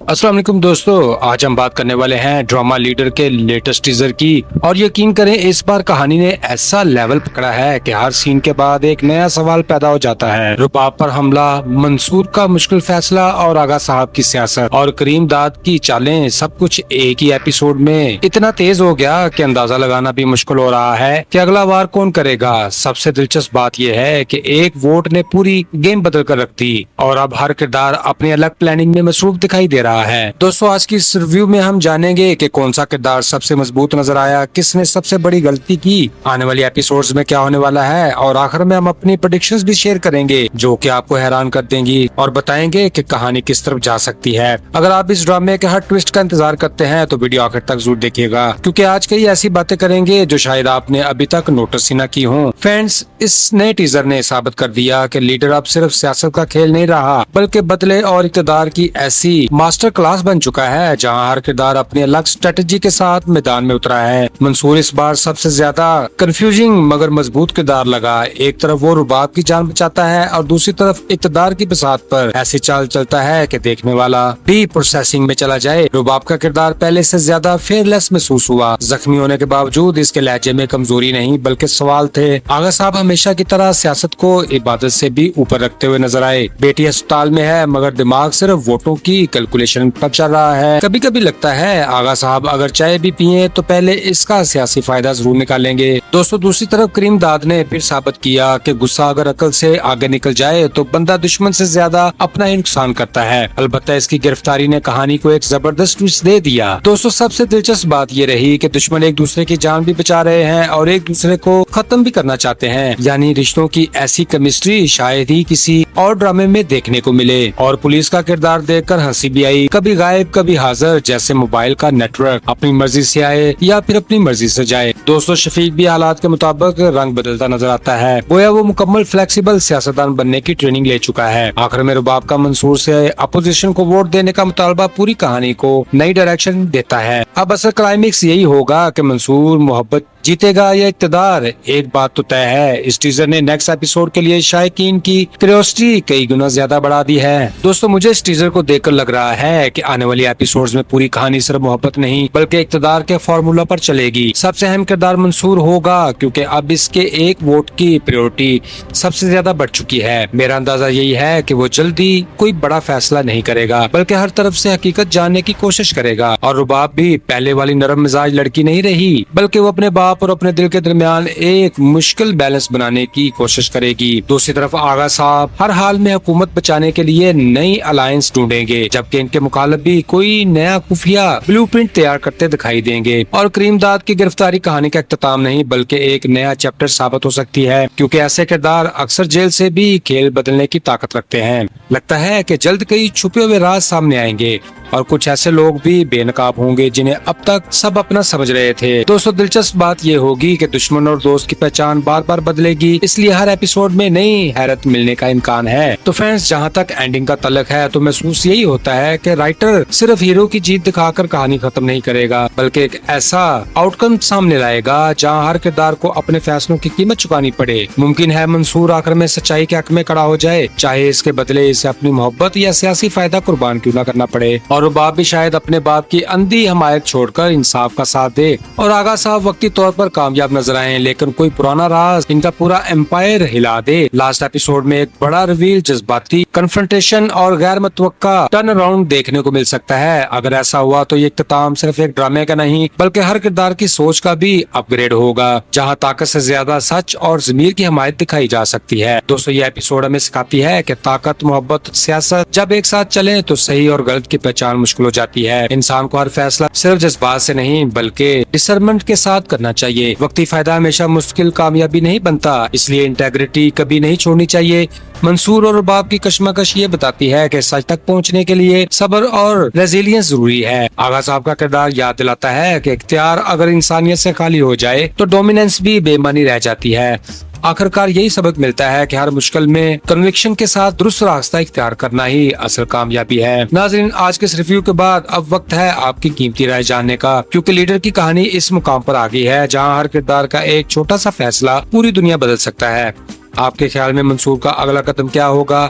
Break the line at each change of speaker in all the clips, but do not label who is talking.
अस्सलाम वालेकुम दोस्तों, आज हम बात करने वाले हैं ड्रामा लीडर के लेटेस्ट टीजर की। और यकीन करें, इस बार कहानी ने ऐसा लेवल पकड़ा है कि हर सीन के बाद एक नया सवाल पैदा हो जाता है। रुबाब पर हमला, मंसूर का मुश्किल फैसला और आगा साहब की सियासत और करीम दाद की चालें, सब कुछ एक ही एपिसोड में इतना तेज हो गया कि अंदाजा लगाना भी मुश्किल हो रहा है कि अगला वार कौन करेगा। सबसे दिलचस्प बात यह है कि एक वोट ने पूरी गेम बदल कर रख दी और अब हर किरदार अपनी अलग प्लानिंग में मसरूफ दिखाई दे रहा है। दोस्तों, आज की इस रिव्यू में हम जानेंगे कि कौन सा किरदार सबसे मजबूत नजर आया, किसने सबसे बड़ी गलती की, आने वाली एपिसोड्स में क्या होने वाला है, और आखिर में हम अपनी प्रेडिक्शंस भी शेयर करेंगे जो कि आपको हैरान कर देंगी और बताएंगे कि कहानी किस तरफ जा सकती है। अगर आप इस ड्रामे के हर ट्विस्ट का इंतजार करते हैं तो वीडियो आखिर तक जरूर देखिएगा, क्योंकि आज कई ऐसी बातें करेंगे जो शायद आपने अभी तक नोटिस ही न की हो। फ्रेंड्स, इस नए टीजर ने साबित कर दिया कि लीडर अब सिर्फ सियासत का खेल नहीं रहा, बल्कि बदले और इक़्तिदार की ऐसी मास्टर क्लास बन चुका है जहां हर किरदार अपनी अलग स्ट्रेटेजी के साथ मैदान में उतरा है। मंसूर इस बार सबसे ज्यादा कंफ्यूजिंग मगर मजबूत किरदार लगा। एक तरफ वो रुबाब की जान बचाता है और दूसरी तरफ इक़्तिदार की बसात पर ऐसी चाल चलता है कि देखने वाला भी प्रोसेसिंग में चला जाए। रुबाब का किरदार पहले से ज्यादा फेयरलेस महसूस हुआ। जख्मी होने के बावजूद इसके लहजे में कमजोरी नहीं बल्कि सवाल थे। आगा साहब हमेशा की तरह सियासत को इबादत से भी ऊपर रखते हुए नजर आए। बेटी अस्पताल में है मगर दिमाग सिर्फ वोटों की कैलकुलेशन पर चल रहा है। कभी कभी लगता है आगा साहब अगर चाय भी पिए तो पहले इसका सियासी फायदा जरूर निकालेंगे। दोस्तों, दूसरी तरफ करीम दाद ने फिर साबित किया कि गुस्सा अगर अकल से आगे निकल जाए तो बंदा दुश्मन से ज्यादा अपना ही नुकसान करता है। अलबत्ता इसकी गिरफ्तारी ने कहानी को एक जबरदस्त ट्विस्ट दे दिया। दोस्तों, सबसे दिलचस्प बात ये रही कि दुश्मन एक दूसरे की जान भी बचा रहे हैं और एक दूसरे को खत्म भी करना चाहते हैं। यानी रिश्तों की ऐसी केमिस्ट्री शायद ही किसी और ड्रामे में देखने को मिले। और पुलिस का किरदार देखकर हंसी भी आई, कभी गायब कभी हाजिर, जैसे मोबाइल का नेटवर्क अपनी मर्जी से आए या फिर अपनी मर्जी से जाए। दोस्तों, शफीक भी हालात के मुताबिक रंग बदलता नजर आता है। गोया वो मुकम्मल फ्लेक्सिबल सियासतदान बनने की ट्रेनिंग ले चुका है। आखिर में रुबाब का मंसूर से अपोजिशन को वोट देने का मुतालबा पूरी कहानी को नई डायरेक्शन देता है। अब असल क्लाइमेक्स यही होगा कि मंसूर मोहब्बत जीतेगा या इक़्तिदार। एक बात तो तय है, इस टीजर ने नेक्स्ट एपिसोड के लिए शायकीन की क्यूरियोसिटी कई गुना ज्यादा बढ़ा दी है। दोस्तों, मुझे इस टीजर को देखकर लग रहा है कि आने वाली एपिसोड्स में पूरी कहानी सिर्फ मोहब्बत नहीं बल्कि इक़्तिदार के फॉर्मूला पर चलेगी। सबसे अहम किरदार मंसूर होगा क्योंकि अब इसके एक वोट की प्रायोरिटी सबसे ज्यादा बढ़ चुकी है। मेरा अंदाजा यही है कि वो जल्दी कोई बड़ा फैसला नहीं करेगा बल्कि हर तरफ से हकीकत जानने की कोशिश करेगा। और रुबाब भी पहले वाली नरम मिजाज लड़की नहीं रही बल्कि वो अपने बाप और अपने दिल के दरमियान एक मुश्किल बैलेंस बनाने की कोशिश करेगी। दूसरी तरफ आगा साहब हर हाल में हुकूमत बचाने के लिए नई अलायंस ढूंढेंगे, जबकि इनके मुखालिफ भी कोई नया खुफिया ब्लूप्रिंट तैयार करते दिखाई देंगे। और करीम दाद की गिरफ्तारी कहानी का इख्तिताम नहीं बल्कि एक नया चैप्टर साबित हो सकती है, क्योंकि ऐसे किरदार अक्सर जेल से भी खेल बदलने की ताकत रखते हैं। लगता है कि जल्द कई छुपे हुए राज सामने आएंगे और कुछ ऐसे लोग भी बेनकाब होंगे जिन्हें अब तक सब अपना समझ रहे थे। दोस्तों, दिलचस्प बात ये होगी कि दुश्मन और दोस्त की पहचान बार बार बदलेगी, इसलिए हर एपिसोड में नई हैरत मिलने का इम्कान है। तो फ्रेंड्स, जहाँ तक एंडिंग का तल्लक है तो महसूस यही होता है कि राइटर सिर्फ हीरो की जीत दिखाकर कहानी खत्म नहीं करेगा बल्कि एक ऐसा आउटकम सामने लाएगा जहाँ हर किरदार को अपने फैसलों की कीमत चुकानी पड़े। मुमकिन है मंसूर आखिर में सच्चाई के हक में खड़ा हो जाए, चाहे इसके बदले इसे अपनी मोहब्बत या सियासी फायदा कुर्बान क्यों न करना पड़े। और रुबाब भी शायद अपने बाप की अंधी हमायत छोड़कर इंसाफ का साथ दे और आगा साहब वक्ती तौर पर कामयाब नजर आए, लेकिन कोई पुराना राज इनका पूरा एम्पायर हिला दे। लास्ट एपिसोड में एक बड़ा रिवील, जज्बाती कन्फ्रंटेशन और गैर मुतवक्का टर्न अराउंड देखने को मिल सकता है। अगर ऐसा हुआ तो ये इख्तिताम सिर्फ एक ड्रामे का नहीं बल्कि हर किरदार की सोच का भी अपग्रेड होगा, जहाँ ताकत से ज्यादा सच और ज़मीर की हमायत दिखाई जा सकती है। दोस्तों, ये एपिसोड हमें सिखाती है कि ताकत, मोहब्बत, सियासत जब एक साथ चले तो सही और गलत की पहचान मुश्किल हो जाती है। इंसान को हर फैसला सिर्फ जज्बात से नहीं बल्कि डिसर्नमेंट के साथ करना चाहिए। वक्ती फायदा हमेशा मुश्किल कामयाबी नहीं बनता, इसलिए इंटेग्रिटी कभी नहीं छोड़नी चाहिए। मंसूर और रुबाब की कश्मकश ये बताती है कि सच तक पहुंचने के लिए सब्र और रेजिलियंस जरूरी है। आगा साहब का किरदार याद दिलाता है कि इख्तियार अगर इंसानियत से खाली हो जाए तो डोमिनेंस भी बेमानी रह जाती है। आखिरकार यही सबक मिलता है कि हर मुश्किल में कन्विक्शन के साथ दुरुस्त रास्ता इख्तियार करना ही असल कामयाबी है। नाज़रीन, आज के इस रिव्यू के बाद अब वक्त है आपकी कीमती राय जानने का, क्योंकि लीडर की कहानी इस मुकाम पर आ गई है जहां हर किरदार का एक छोटा सा फैसला पूरी दुनिया बदल सकता है। आपके ख्याल में मंसूर का अगला कदम क्या होगा?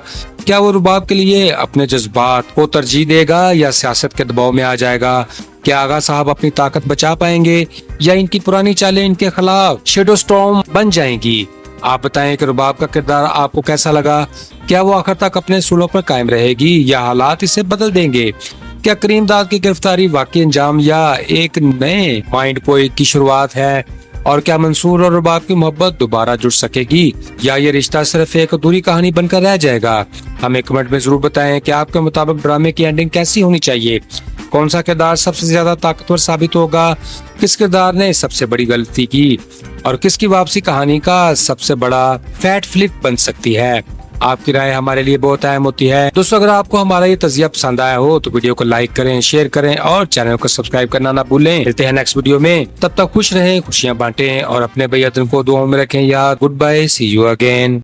क्या वो रुबाब के लिए अपने जज्बात को तरजीह देगा या सियासत के दबाव में आ जाएगा? क्या आगा साहब अपनी ताकत बचा पाएंगे या इनकी पुरानी चालें इनके खिलाफ शेडो स्टॉर्म बन जाएंगी? आप बताएं कि रुबाब का किरदार आपको कैसा लगा? क्या वो आखिर तक अपने सूलों पर कायम रहेगी या हालात इसे बदल देंगे? क्या करीम दाद की गिरफ्तारी वाकई अंजाम या एक नए माइंड पोए की शुरुआत है? और क्या मंसूर और रुबाब की मोहब्बत दोबारा जुड़ सकेगी या ये रिश्ता सिर्फ एक अधूरी कहानी बनकर रह जाएगा? हमें कमेंट में जरूर बताएं कि आपके मुताबिक ड्रामे की एंडिंग कैसी होनी चाहिए। कौन सा किरदार सबसे ज्यादा ताकतवर साबित होगा? किस किरदार ने सबसे बड़ी गलती की और किसकी वापसी कहानी का सबसे बड़ा फैट फ्लिप बन सकती है? आपकी राय हमारे लिए बहुत अहम होती है। दोस्तों, अगर आपको हमारा ये तज़किया पसंद आया हो तो वीडियो को लाइक करें, शेयर करें और चैनल को सब्सक्राइब करना ना भूलें। मिलते हैं नेक्स्ट वीडियो में, तब तक खुश रहें, खुशियां बांटें और अपने भैया को दुआओं में रखें याद। Goodbye, see you again.